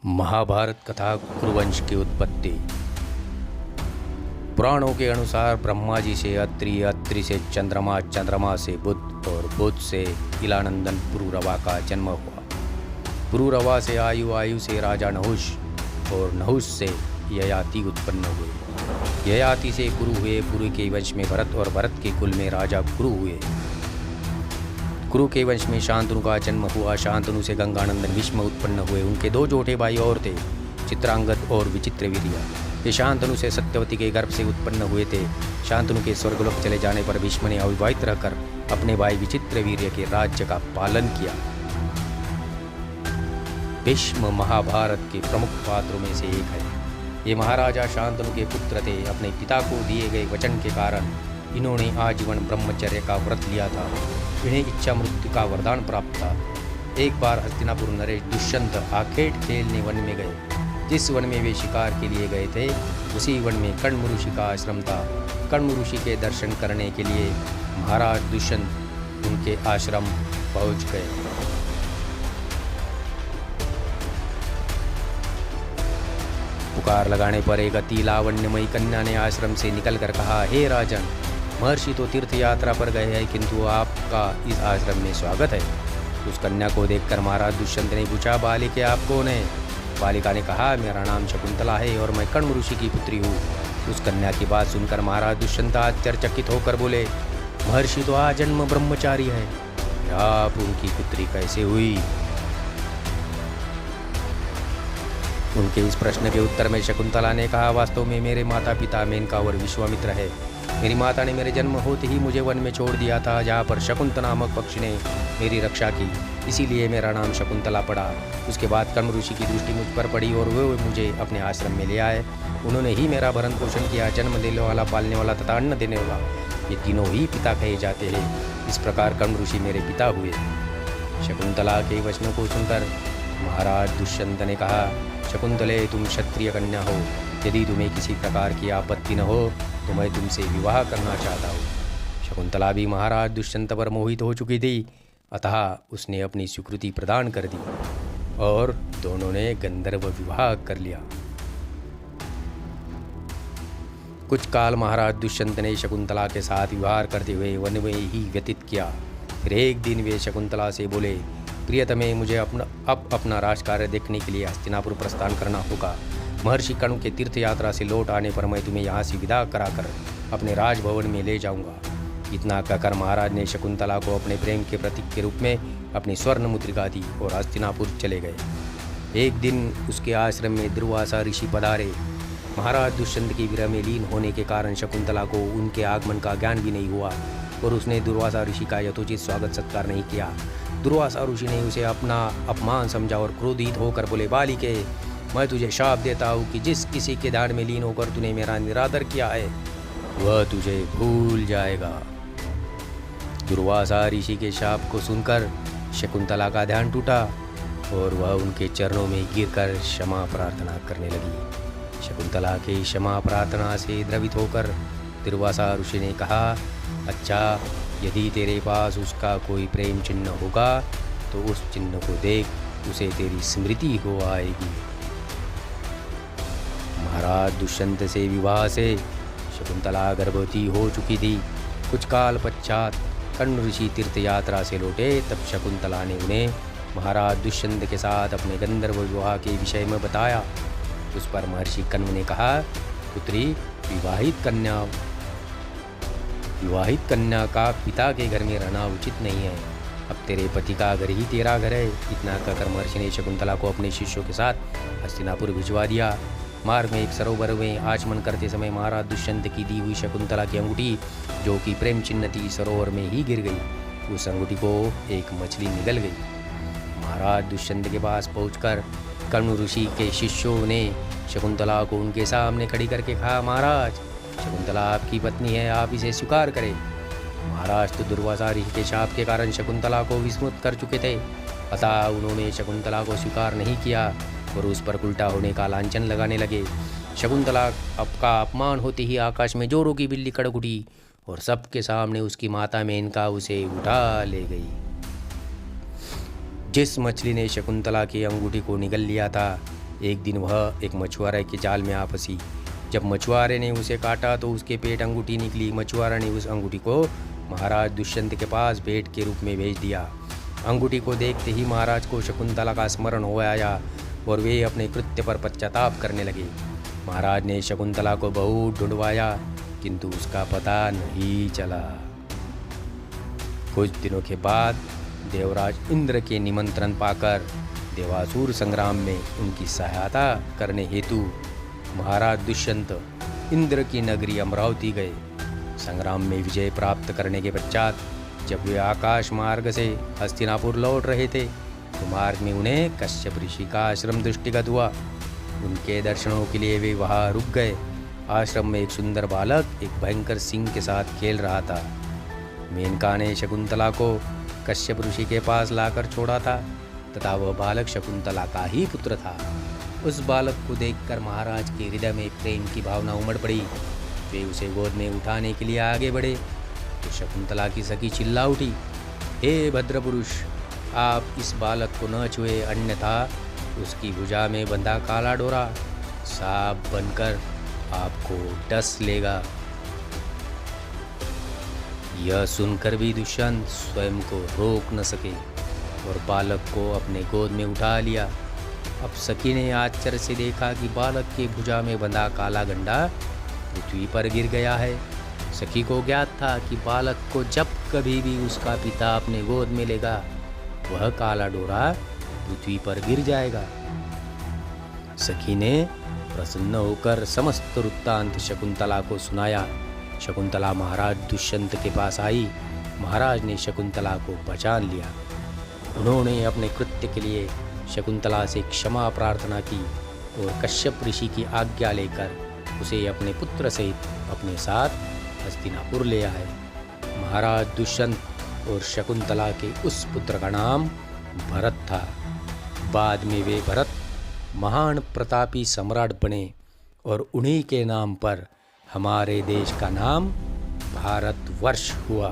महाभारत कथा कुरुवंश की उत्पत्ति। पुराणों के अनुसार ब्रह्मा जी से अत्रि, अत्रि से चंद्रमा, चंद्रमा से बुध और बुध से इलानंदन पुरुरवा का जन्म हुआ। पुरुरवा से आयु, आयु से राजा नहुष और नहुष से ययाति उत्पन्न हुए। ययाति से कुरु हुए, कुरु के वंश में भरत और भरत के कुल में राजा कुरु हुए। कुरु के वंश में शांतनु का जन्म हुआ। शांतनु से गंगानंदन भीष्म उत्पन्न हुए। उनके दो छोटे भाई और थे, चित्रांगद और विचित्रवीर्य। ये शांतनु से सत्यवती के गर्भ से उत्पन्न हुए थे। शांतनु के स्वर्गलोक चले जाने पर भीष्म ने अविवाहित रहकर अपने भाई विचित्रवीर्य के राज्य का पालन किया। भीष्म महाभारत के प्रमुख पात्रों में से एक है। ये महाराजा शांतनु के पुत्र थे। अपने पिता को दिए गए वचन के कारण इन्होंने आजीवन ब्रह्मचर्य का व्रत लिया था। इन्हें इच्छा मृत्यु का वरदान प्राप्त था। एक बार हस्तिनापुर नरेश दुष्यंत आखेट खेलने वन में गए। जिस वन में वे शिकार के लिए गए थे, उसी वन में कण्व ऋषि का आश्रम था। कण्व ऋषि के दर्शन करने के लिए महाराज दुष्यंत उनके आश्रम पहुंच गए। पुकार लगाने पर एक अति लावण्यमयी कन्या ने आश्रम से निकलकर कहा, हे राजन, महर्षि तो तीर्थ यात्रा पर गए हैं, किंतु आपका इस आश्रम में स्वागत है। उस कन्या को देखकर महाराज दुष्यंत ने पूछा, बालिके आप कौन है? बालिका ने कहा, मेरा नाम शकुंतला है और मैं कण्व ऋषि की पुत्री हूँ। उस कन्या की बात सुनकर महाराज दुष्यंत आश्चर्यचकित होकर बोले, महर्षि तो आजन्म ब्रह्मचारी है, आप उनकी पुत्री कैसे हुई? उनके इस प्रश्न के उत्तर में शकुंतला ने कहा, वास्तव में मेरे माता पिता मेनका और विश्वामित्र है। मेरी माता ने मेरे जन्म होते ही मुझे वन में छोड़ दिया था, जहाँ पर शकुंत नामक पक्षी ने मेरी रक्षा की, इसीलिए मेरा नाम शकुंतला पड़ा। उसके बाद कण्व ऋषि की दृष्टि मुझ पर पड़ी और वे मुझे अपने आश्रम में ले आए। उन्होंने ही मेरा भरण पोषण किया। जन्म देने वाला, पालने वाला तथा अन्न देने वाला, ये तीनों ही पिता कहे जाते हैं। इस प्रकार कण्व ऋषि मेरे पिता हुए। शकुंतला के वचनों को सुनकर महाराज दुष्यंत ने कहा, शकुंतले, तुम क्षत्रिय कन्या हो। यदि तुम्हें किसी प्रकार की आपत्ति न हो तो मैं तुमसे विवाह करना चाहता हूँ। शकुंतला भी महाराज दुष्यंत पर मोहित हो चुकी थी, अतः उसने अपनी स्वीकृति प्रदान कर दी और दोनों ने गंधर्व विवाह कर लिया। कुछ काल महाराज दुष्यंत ने शकुंतला के साथ विवाह करते हुए वन में ही व्यतीत किया। फिर एक दिन वे शकुंतला से बोले, प्रियतमे, मुझे अपना राजकार्य देखने के लिए हस्तिनापुर प्रस्थान करना होगा। महर्षि कण्व के तीर्थ यात्रा से लौट आने पर मैं तुम्हें यहाँ से विदा कराकर अपने राजभवन में ले जाऊंगा। इतना कहकर महाराज ने शकुंतला को अपने प्रेम के प्रतीक के रूप में अपनी स्वर्ण मुद्रिका दी और हस्तिनापुर चले गए। एक दिन उसके आश्रम में दुर्वासा ऋषि पधारे। महाराज दुष्यंत की विरह में लीन होने के कारण शकुंतला को उनके आगमन का ज्ञान भी नहीं हुआ और उसने दुर्वासा ऋषि का यथोचित स्वागत सत्कार नहीं किया। दुर्वासा ऋषि ने उसे अपना अपमान समझा और क्रोधित होकर बोले, बालिके, मैं तुझे शाप देता हूँ कि जिस किसी के ध्यान में लीन होकर तूने मेरा निरादर किया है, वह तुझे भूल जाएगा। दुर्वासा ऋषि के शाप को सुनकर शकुंतला का ध्यान टूटा और वह उनके चरणों में गिरकर क्षमा प्रार्थना करने लगी। शकुंतला की क्षमा प्रार्थना से द्रवित होकर दुर्वासा ऋषि ने कहा, अच्छा, यदि तेरे पास उसका कोई प्रेम चिन्ह होगा तो उस चिन्ह को देख उसे तेरी स्मृति हो आएगी। महाराज दुष्यंत से विवाह से शकुंतला गर्भवती हो चुकी थी। कुछ काल पश्चात कण्व ऋषि तीर्थ यात्रा से लौटे, तब शकुंतला ने उन्हें महाराज दुष्यंत के साथ अपने गंधर्व विवाह के विषय में बताया। उस पर महर्षि कण्व ने कहा, पुत्री, विवाहित कन्या का पिता के घर में रहना उचित नहीं है। अब तेरे पति का घर ही तेरा घर है। इतना कहकर महर्षि ने शकुंतला को अपने शिष्यों के साथ हस्तिनापुर भिजवा दिया। मार्ग में एक सरोवर में आचमन करते समय महाराज दुष्यंत की दी हुई शकुंतला की अंगूठी, जो कि प्रेम चिन्ह थी, सरोवर में ही गिर गई। उस अंगूठी को एक मछली निगल गई। महाराज दुष्यंत के पास पहुंचकर कण्व ऋषि के शिष्यों ने शकुंतला को उनके सामने खड़ी करके कहा, महाराज, शकुंतला आपकी पत्नी है, आप इसे स्वीकार करें। महाराज तो दुर्वासा ऋषि के शाप के कारण शकुंतला को विस्मृत कर चुके थे, अतः उन्होंने शकुंतला को स्वीकार नहीं किया और उस पर उल्टा होने का लांछन लगाने लगे। शकुंतला का अपमान होते ही आकाश में जोरों की बिल्ली कड़क उठी और सबके सामने उसकी माता मेनका उसे उठा ले गई। जिस मछली ने शकुंतला की अंगूठी को निगल लिया था, एक दिन वह एक मछुआरे के जाल में आ फंसी। जब मछुआरे ने उसे काटा तो उसके पेट अंगूठी निकली। मछुआरा ने उस अंगूठी को महाराज दुष्यंत के पास भेंट के रूप में भेज दिया। अंगूठी को देखते ही महाराज को शकुंतला का स्मरण हो आया और वे अपने कृत्य पर पश्चाताप करने लगे। महाराज ने शकुंतला को बहुत ढूंढवाया किंतु उसका पता नहीं चला। कुछ दिनों के बाद देवराज इंद्र के निमंत्रण पाकर देवासुर संग्राम में उनकी सहायता करने हेतु महाराज दुष्यंत इंद्र की नगरी अमरावती गए। संग्राम में विजय प्राप्त करने के पश्चात जब वे आकाश मार्ग से हस्तिनापुर लौट रहे थे तो मार्ग में उन्हें कश्यप ऋषि का आश्रम दृष्टिगत हुआ। उनके दर्शनों के लिए वे वहां रुक गए। आश्रम में एक सुंदर बालक एक भयंकर सिंह के साथ खेल रहा था। मेनका ने शकुंतला को कश्यप ऋषि के पास लाकर छोड़ा था तथा वह बालक शकुंतला का ही पुत्र था। उस बालक को देखकर महाराज के हृदय में प्रेम की भावना उमड़ पड़ी। वे उसे गोद में उठाने के लिए आगे बढ़े तो शकुंतला की सखी चिल्ला उठी, हे भद्रपुरुष, आप इस बालक को न छुए, अन्यथा उसकी भुजा में बंधा काला डोरा सांप बनकर आपको डस लेगा। यह सुनकर भी दुष्यंत स्वयं को रोक न सके और बालक को अपने गोद में उठा लिया। अब सखी ने आश्चर्य से देखा कि बालक के भुजा में बंधा काला गंडा पृथ्वी पर गिर गया है। सखी को ज्ञात था कि बालक को जब कभी भी उसका पिता अपने गोद में लेगा वह काला डोरा पृथ्वी पर गिर जाएगा। सखी ने प्रसन्न होकर समस्त वृत्तांत शकुंतला को सुनाया। शकुंतला महाराज दुष्यंत के पास आई। महाराज ने शकुंतला को पहचान लिया। उन्होंने अपने कृत्य के लिए शकुंतला से क्षमा प्रार्थना की और कश्यप ऋषि की आज्ञा लेकर उसे अपने पुत्र सहित अपने साथ हस्तिनापुर ले आए। महाराज दुष्यंत और शकुंतला के उस पुत्र का नाम भरत था। बाद में वे भरत महान प्रतापी सम्राट बने और उन्हीं के नाम पर हमारे देश का नाम भारतवर्ष हुआ।